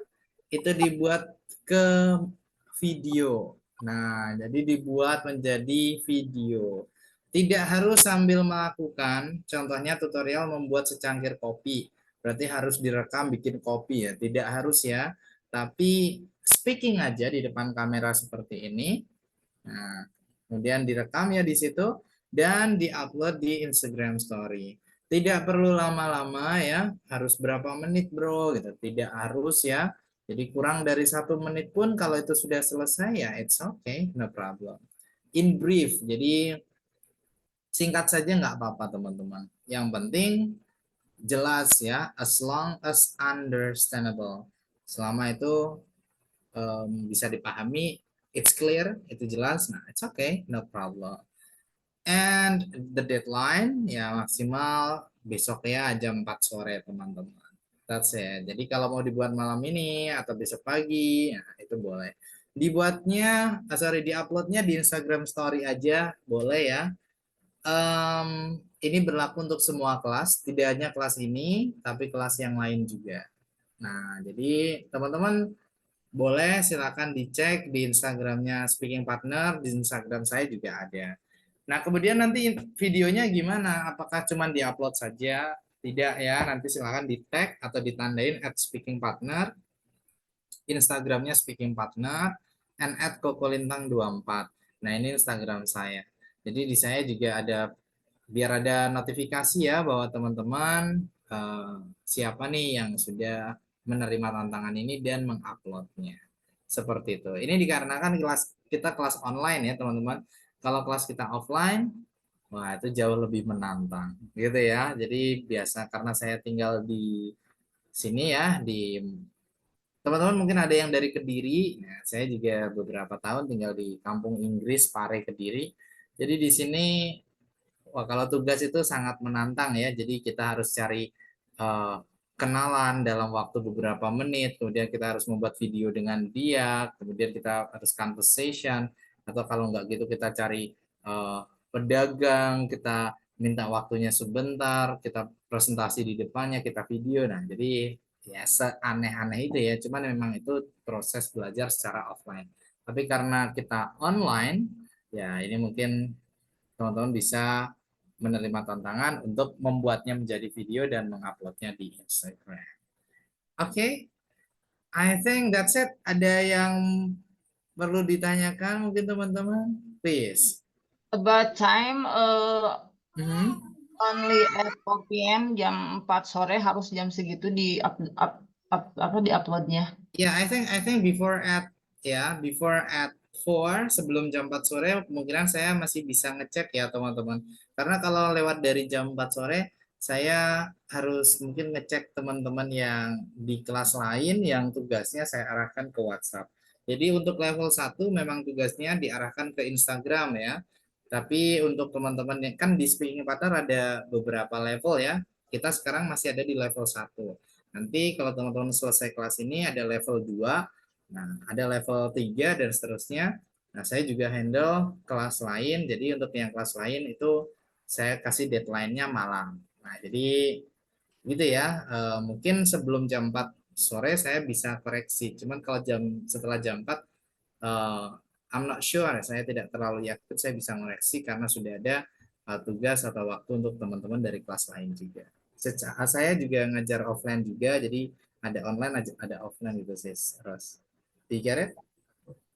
Speaker 1: Itu dibuat ke video. Nah, jadi dibuat menjadi video. Tidak harus sambil melakukan, contohnya tutorial membuat secangkir kopi. Berarti harus direkam bikin kopi ya. Tidak harus ya. Tapi speaking aja di depan kamera seperti ini. Nah, kemudian direkam ya di situ dan diupload di Instagram Story. Tidak perlu lama-lama ya, harus berapa menit bro gitu. Tidak harus ya. Jadi kurang dari 1 menit pun kalau itu sudah selesai ya it's okay, no problem. In brief, jadi singkat saja nggak apa-apa teman-teman. Yang penting jelas ya, as long as understandable. Selama itu bisa dipahami, it's clear, itu jelas, nah it's okay, no problem. And the deadline ya maksimal besok ya jam 4 sore teman-teman. That's it. Jadi kalau mau dibuat malam ini atau besok pagi, nah itu boleh. Dibuatnya, diuploadnya di Instagram Story aja, boleh ya. Ini berlaku untuk semua kelas, tidak hanya kelas ini, tapi kelas yang lain juga. Nah, jadi teman-teman boleh silakan dicek di Instagramnya Speaking Partner, di Instagram saya juga ada. Nah, kemudian nanti videonya gimana? Apakah cuma diupload saja? Tidak ya, nanti silakan di tag atau ditandain @speakingpartner, Instagramnya Speaking Partner, and @kokolintang24. Nah, ini Instagram saya. Jadi di saya juga ada, biar ada notifikasi ya bahwa teman-teman siapa nih yang sudah menerima tantangan ini dan menguploadnya. Seperti itu. Ini dikarenakan kita kelas online ya teman-teman. Kalau kelas kita offline, wah itu jauh lebih menantang gitu ya. Jadi biasa karena saya tinggal di sini ya, di teman-teman mungkin ada yang dari Kediri. Nah, saya juga beberapa tahun tinggal di kampung Inggris, Pare, Kediri. Jadi di sini wah kalau tugas itu sangat menantang ya. Jadi kita harus cari kenalan dalam waktu beberapa menit, kemudian kita harus membuat video dengan dia, kemudian kita harus conversation, atau kalau nggak gitu kita cari pedagang, kita minta waktunya sebentar, kita presentasi di depannya, kita video. Nah, jadi ya seaneh-aneh itu ya, cuman memang itu proses belajar secara offline. Tapi karena kita online, ya ini mungkin teman-teman bisa menerima tantangan untuk membuatnya menjadi video dan menguploadnya di Instagram. Oke, I think that's it. Ada yang perlu ditanyakan mungkin teman-teman? Please.
Speaker 2: About time,
Speaker 1: Mhm.
Speaker 2: only at 4 p.m. jam 4 sore harus jam segitu di uploadnya.
Speaker 1: Yeah, I think before at 4 sebelum jam 4 sore kemungkinan saya masih bisa ngecek ya teman-teman. Karena kalau lewat dari jam 4 sore saya harus mungkin ngecek teman-teman yang di kelas lain yang tugasnya saya arahkan ke WhatsApp. Jadi untuk level 1 memang tugasnya diarahkan ke Instagram ya. Tapi untuk teman-teman yang kan di Speaking Partner ada beberapa level ya. Kita sekarang masih ada di level 1. Nanti kalau teman-teman selesai kelas ini ada level 2, nah ada level 3 dan seterusnya. Nah, saya juga handle kelas lain, jadi untuk yang kelas lain itu saya kasih deadline-nya malam. Nah, jadi gitu ya. Mungkin sebelum jam 4 sore saya bisa koreksi. Cuman kalau setelah jam 4 I'm not sure, saya tidak terlalu yakin saya bisa koreksi karena sudah ada tugas atau waktu untuk teman-teman dari kelas lain juga. Saya juga ngajar offline juga, jadi ada online ada offline gitu sis. Terus, you get it?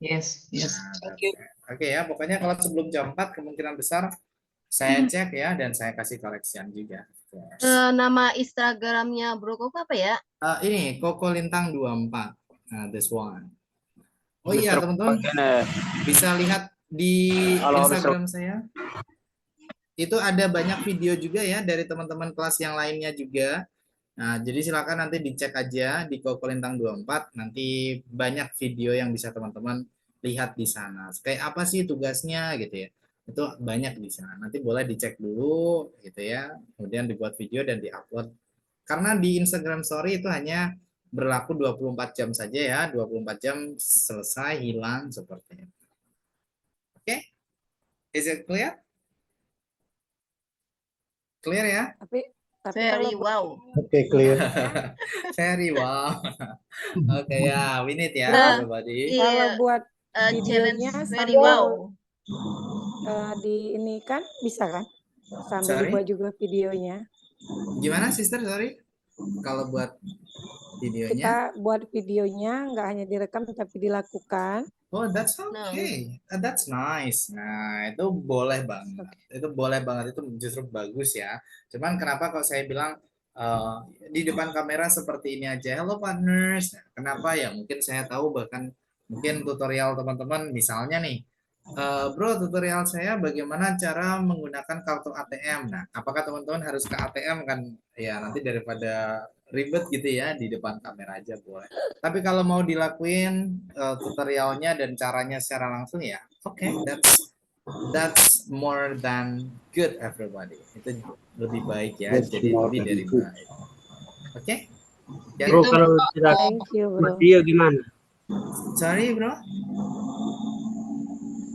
Speaker 2: Yes, yes.
Speaker 1: Nah,
Speaker 2: Thank you.
Speaker 1: Oke ya, pokoknya kalau sebelum jam 4 kemungkinan besar saya cek ya dan saya kasih koreksian juga.
Speaker 9: Nama Instagramnya Bro Koko apa ya?
Speaker 1: Ini Koko Lintang 24. Nah, this one. Oh iya, teman-teman bisa lihat di Instagram saya. Itu ada banyak video juga ya dari teman-teman kelas yang lainnya juga. Nah, jadi silakan nanti dicek aja di Koko Lintang 24, nanti banyak video yang bisa teman-teman lihat di sana. Kayak apa sih tugasnya gitu ya. Itu banyak di sana. Nanti boleh dicek dulu gitu ya. Kemudian dibuat video dan diupload. Karena di Instagram Story itu hanya berlaku 24 jam saja ya. 24 jam selesai hilang seperti itu. Oke? Is it clear? Clear ya?
Speaker 5: Tapi
Speaker 9: Very
Speaker 5: kalau
Speaker 9: wow.
Speaker 8: Oke, clear.
Speaker 1: Very wow. Oke ya, we need ya everybody.
Speaker 5: kalau
Speaker 9: Iya,
Speaker 5: buat
Speaker 9: challenge
Speaker 5: videonya
Speaker 9: very
Speaker 5: sambil
Speaker 9: wow.
Speaker 5: di ini kan bisa kan? Sambil
Speaker 1: Sorry?
Speaker 5: dibuat juga videonya.
Speaker 1: Gimana sister, sorry? Kalau buat videonya?
Speaker 5: Kita buat videonya nggak hanya direkam tapi dilakukan.
Speaker 1: Oh, that's okay. That's nice. Nah, itu boleh banget. Itu boleh banget. Itu justru bagus ya. Cuman kenapa kok saya bilang di depan kamera seperti ini aja. Hello partners. Nah, kenapa ya? Mungkin saya tahu bahkan mungkin tutorial teman-teman misalnya nih. Bro, tutorial saya bagaimana cara menggunakan kartu ATM. Nah, apakah teman-teman harus ke ATM kan? Ya, nanti daripada ribet gitu ya di depan kamera aja boleh. Tapi kalau mau dilakuin tutorialnya dan caranya secara langsung ya, oke, that's more than good everybody. Itu lebih baik ya,
Speaker 6: That's
Speaker 1: jadi
Speaker 6: more
Speaker 1: lebih
Speaker 6: than
Speaker 1: dari
Speaker 6: good.
Speaker 1: baik. Oke?
Speaker 6: Bro, kalau tidak
Speaker 5: Thank you,
Speaker 6: buat
Speaker 5: bro.
Speaker 6: video gimana?
Speaker 1: Sorry bro.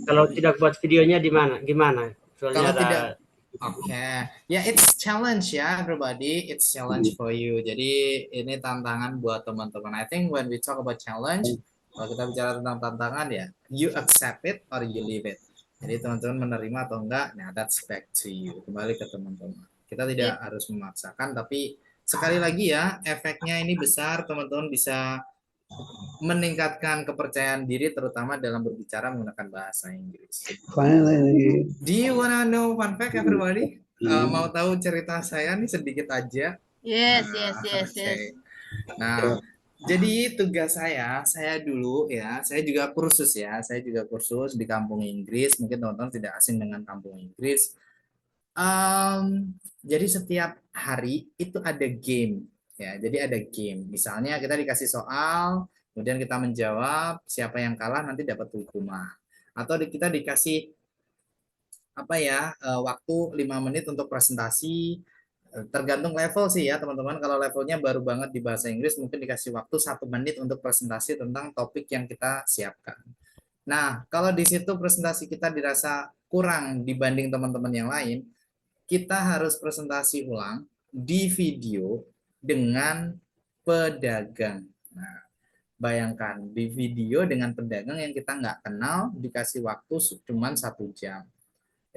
Speaker 6: Kalau tidak buat videonya di mana? Gimana? Soalnya
Speaker 1: Kalau
Speaker 6: ada
Speaker 1: tidak, oke, ya it's challenge ya everybody, it's challenge for you. Jadi ini tantangan buat teman-teman. I think when we talk about challenge, kalau kita bicara tentang tantangan ya, you accept it or you leave it. Jadi teman-teman menerima atau enggak, nah that's back to you. Kembali ke teman-teman. Kita tidak harus memaksakan, tapi sekali lagi ya, efeknya ini besar. Teman-teman bisa meningkatkan kepercayaan diri terutama dalam berbicara menggunakan bahasa Inggris.
Speaker 8: Finally.
Speaker 1: Do you wanna know fun fact everybody? Mau tahu cerita saya nih sedikit aja.
Speaker 9: Yes,
Speaker 1: Nah,
Speaker 9: yes, yes,
Speaker 1: oke.
Speaker 9: yes.
Speaker 1: Nah, jadi tugas saya dulu ya, saya juga kursus ya, saya juga kursus di kampung Inggris. Mungkin teman-teman tidak asing dengan kampung Inggris. Jadi setiap hari itu ada game ya, jadi ada game. Misalnya kita dikasih soal, kemudian kita menjawab, siapa yang kalah nanti dapat hukuman. Atau kita dikasih apa ya waktu 5 menit untuk presentasi, tergantung level sih ya teman-teman. Kalau levelnya baru banget di bahasa Inggris mungkin dikasih waktu 1 menit untuk presentasi tentang topik yang kita siapkan. Nah, kalau di situ presentasi kita dirasa kurang dibanding teman-teman yang lain, kita harus presentasi ulang di video dengan pedagang. Nah, bayangkan di video dengan pedagang yang kita nggak kenal, dikasih waktu cuma 1 jam.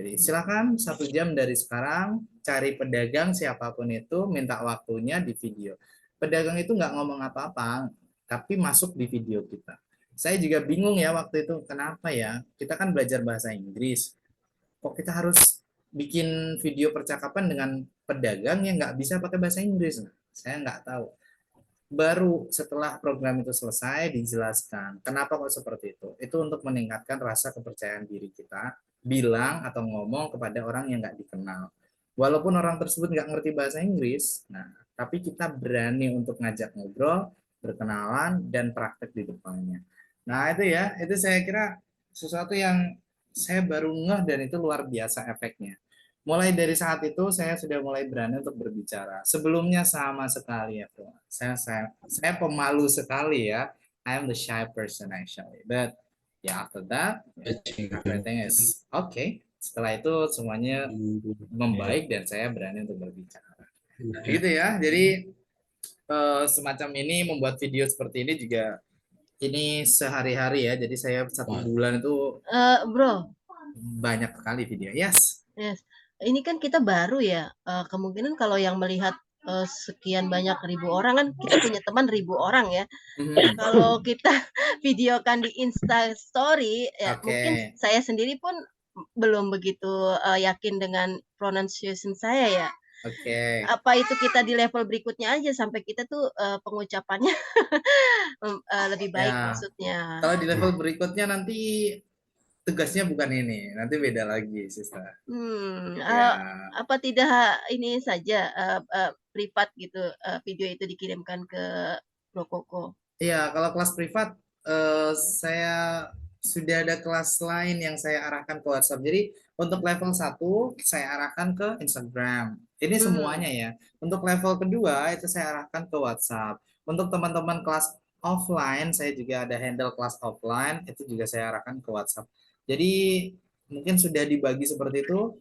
Speaker 1: Jadi silakan 1 jam dari sekarang cari pedagang siapapun itu, minta waktunya di video. Pedagang itu nggak ngomong apa-apa, tapi masuk di video kita. Saya juga bingung ya waktu itu, kenapa ya? Kita kan belajar bahasa Inggris, kok kita harus bikin video percakapan dengan pedagang yang nggak bisa pakai bahasa Inggris? Nah, saya nggak tahu. Baru setelah program itu selesai dijelaskan kenapa kok seperti itu. Itu untuk meningkatkan rasa kepercayaan diri kita, bilang atau ngomong kepada orang yang nggak dikenal. Walaupun orang tersebut nggak ngerti bahasa Inggris, nah tapi kita berani untuk ngajak ngobrol, berkenalan, dan praktek di depannya. Nah itu ya, itu saya kira sesuatu yang saya baru ngeh dan itu luar biasa efeknya. mulai dari saat itu saya sudah mulai berani untuk berbicara. Sebelumnya sama sekali ya, bro. Saya pemalu sekali ya. I am the shy person actually. But yeah, after that, everything is okay. Setelah itu semuanya membaik dan saya berani untuk berbicara. Gitu ya. Jadi semacam ini membuat video seperti ini juga ini sehari-hari ya. Jadi saya 1 bulan itu
Speaker 9: Bro,
Speaker 1: banyak sekali video. Yes.
Speaker 9: yes. Ini kan kita baru ya. Kemungkinan kalau yang melihat sekian banyak ribu orang kan kita punya teman 1.000 orang ya. Kalau kita videokan di Insta Story ya mungkin
Speaker 1: Oke.
Speaker 9: saya sendiri pun belum begitu yakin dengan pronunciation saya ya.
Speaker 1: Oke.
Speaker 9: Apa itu kita di level berikutnya aja sampai kita tuh pengucapannya lebih baik
Speaker 1: Ya.
Speaker 9: maksudnya.
Speaker 1: Kalau di level berikutnya nanti tugasnya bukan ini, nanti beda lagi, sister. Ya.
Speaker 9: Apa tidak ini saja privat gitu video itu dikirimkan ke Bro Koko?
Speaker 1: Iya, kalau kelas privat saya sudah ada kelas lain yang saya arahkan ke WhatsApp. Jadi untuk level 1 saya arahkan ke Instagram. Ini semuanya ya. Untuk level kedua itu saya arahkan ke WhatsApp. Untuk teman-teman kelas offline saya juga ada handle kelas offline, itu juga saya arahkan ke WhatsApp. Jadi mungkin sudah dibagi seperti itu.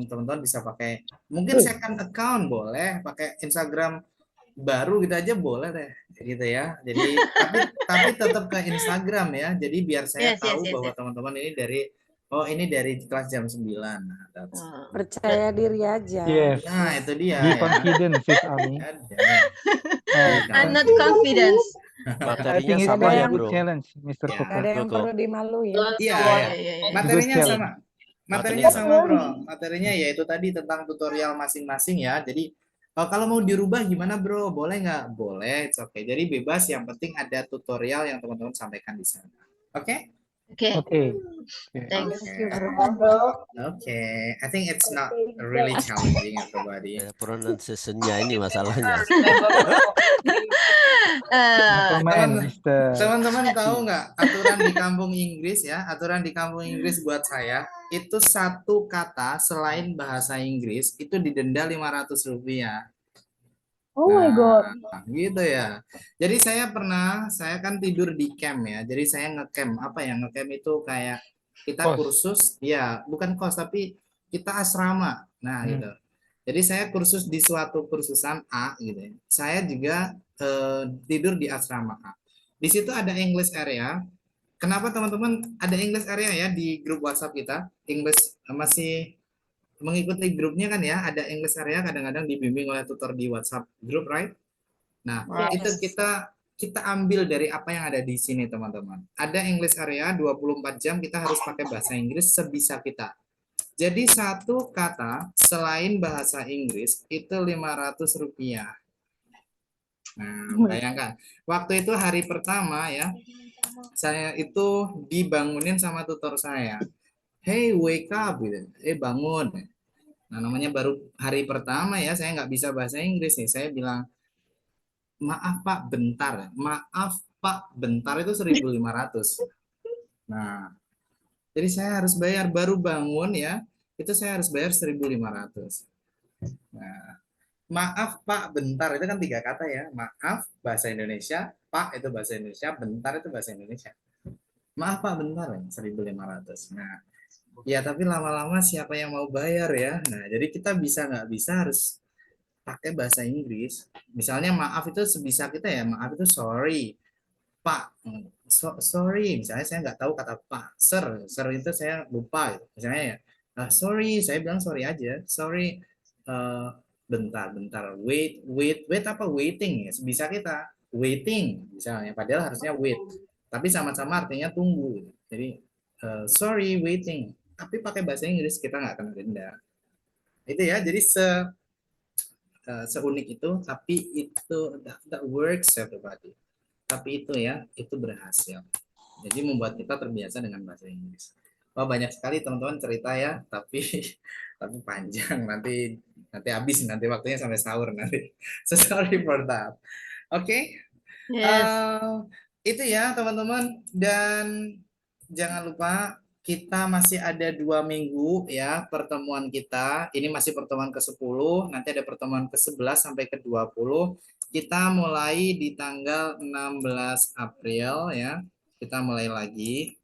Speaker 1: Teman-teman bisa pakai mungkin second account boleh, pakai Instagram baru gitu aja boleh deh gitu ya. Jadi tapi tetap ke Instagram ya. Jadi biar saya tahu bahwa teman-teman ini dari kelas jam 9. Nah,
Speaker 5: Percaya diri aja.
Speaker 8: Yes.
Speaker 1: nah itu dia
Speaker 8: Be
Speaker 1: ya.
Speaker 8: confident, Sis Ami.
Speaker 9: I'm not confident.
Speaker 8: I
Speaker 3: Materinya
Speaker 8: think it's
Speaker 3: sama
Speaker 8: quite
Speaker 3: ya,
Speaker 8: a good
Speaker 3: bro.
Speaker 8: challenge, Mr.
Speaker 1: Ya.
Speaker 5: Gak
Speaker 8: Koko.
Speaker 5: ada yang
Speaker 3: Koko.
Speaker 5: perlu dimaluin.
Speaker 1: Iya, materinya
Speaker 8: Good
Speaker 1: sama. Materinya sama, bro. Materinya yaitu tadi tentang tutorial masing-masing ya. Jadi kalau mau dirubah gimana, bro? Boleh nggak? Boleh, it's okay. Jadi bebas, yang penting ada tutorial yang teman-teman sampaikan di sana. Oke?
Speaker 8: Okay.
Speaker 9: Thanks.
Speaker 1: Okay. I think it's not really challenging, everybody.
Speaker 3: Pronunciation-nya ini masalahnya.
Speaker 1: Teman-teman tahu nggak aturan di kampung Inggris ya? Aturan di kampung Inggris buat saya itu satu kata selain bahasa Inggris itu didenda Rp500.
Speaker 7: Oh my God.
Speaker 1: Gitu ya. Jadi saya kan tidur di camp ya. Jadi saya ngecamp. Apa ya ngecamp itu kayak kita kursus, ya bukan kos tapi kita asrama. Nah gitu. Jadi saya kursus di suatu kursusan A gitu ya. Saya juga tidur di asrama A. Di situ ada English area. Kenapa teman-teman ada English area ya di grup WhatsApp kita? English masih mengikuti grupnya kan ya, ada English area kadang-kadang dibimbing oleh tutor di WhatsApp group, right? Nah, itu kita ambil dari apa yang ada di sini, teman-teman. Ada English area 24 jam kita harus pakai bahasa Inggris sebisa kita. Jadi satu kata selain bahasa Inggris itu Rp500. Nah, bayangkan. Waktu itu hari pertama ya, saya itu dibangunin sama tutor saya. Hey, wake up gitu. Bangun. Nah, namanya baru hari pertama ya, saya nggak bisa bahasa Inggris nih. Saya bilang, maaf Pak, bentar. Maaf Pak, bentar itu 1.500. Nah, jadi saya harus bayar baru bangun ya, itu saya harus bayar 1.500. Nah, maaf Pak, bentar itu kan 3 kata ya. Maaf bahasa Indonesia, Pak itu bahasa Indonesia, bentar itu bahasa Indonesia. Maaf Pak, bentar 1.500. Nah, ya tapi lama-lama siapa yang mau bayar ya. Nah, jadi kita nggak bisa harus pakai bahasa Inggris. Misalnya maaf itu sebisa kita ya, maaf itu sorry. Pak, sorry. Misalnya saya nggak tahu kata Pak. Sir itu saya lupa. Misalnya ya, sorry, saya bilang sorry aja. Sorry, bentar. Wait apa waiting ya? Sebisa kita waiting misalnya. Padahal harusnya wait. Tapi sama-sama artinya tunggu. Jadi sorry, waiting. Tapi pakai bahasa Inggris kita nggak akan denda. Itu ya, jadi seunik itu, tapi itu that works everybody. Tapi itu ya, itu berhasil. Jadi membuat kita terbiasa dengan bahasa Inggris. Wah, banyak sekali teman-teman cerita ya, tapi panjang nanti habis nanti waktunya sampai sahur nanti. So sorry for that. Oke.
Speaker 9: Yes.
Speaker 1: Itu ya teman-teman, dan jangan lupa kita masih ada 2 minggu ya pertemuan kita. Ini masih pertemuan ke-10, nanti ada pertemuan ke-11 sampai ke-20. Kita mulai di tanggal 16 April ya. Kita mulai lagi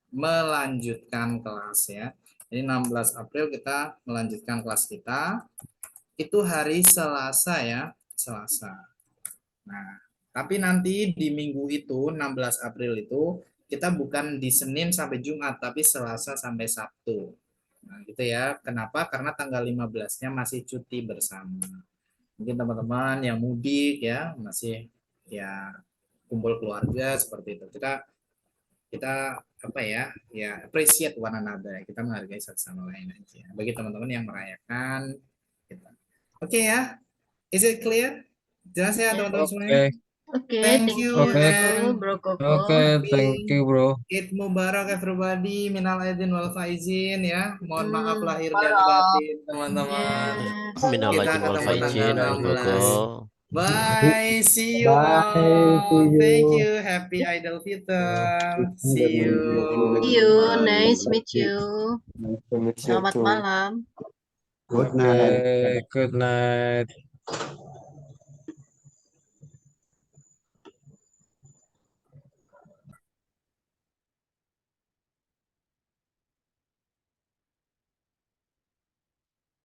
Speaker 1: melanjutkan kelas ya. Jadi 16 April kita melanjutkan kelas kita. Itu hari Selasa ya, Selasa. Nah, tapi nanti di minggu itu 16 April itu kita bukan di Senin sampai Jumat, tapi Selasa sampai Sabtu. Nah, gitu ya. Kenapa? Karena tanggal 15-nya masih cuti bersama. Mungkin teman-teman yang mudik ya, masih ya kumpul keluarga seperti itu. Kita apa ya? Ya appreciate one another. Kita menghargai satu sama lain aja. Bagi teman-teman yang merayakan gitu. Oke ya. Is it clear? Jelas ya teman-teman semuanya?
Speaker 9: Oke,
Speaker 1: Thank
Speaker 9: thank
Speaker 1: you,
Speaker 9: you,
Speaker 1: and
Speaker 9: Bro Koko.
Speaker 4: Okay, thank you, bro.
Speaker 1: Eid Mubarak everybody, minal aidin wal faizin ya. Mohon maaf lahir dan
Speaker 2: Mubarak.
Speaker 1: batin teman-teman.
Speaker 9: Yes.
Speaker 3: Minal
Speaker 1: Kita
Speaker 3: aidin wal
Speaker 1: ketemu tanggal
Speaker 3: faizin, Bro
Speaker 1: 16.
Speaker 3: Koko.
Speaker 1: Bye, see you
Speaker 8: Bye,
Speaker 1: all.
Speaker 8: see
Speaker 1: Thank
Speaker 8: you.
Speaker 1: you. Happy Idul Fitr. See you.
Speaker 9: See you. Nice meet you.
Speaker 6: Nice to meet you
Speaker 9: Selamat
Speaker 6: too.
Speaker 9: malam.
Speaker 6: Good night.
Speaker 4: Okay, good night.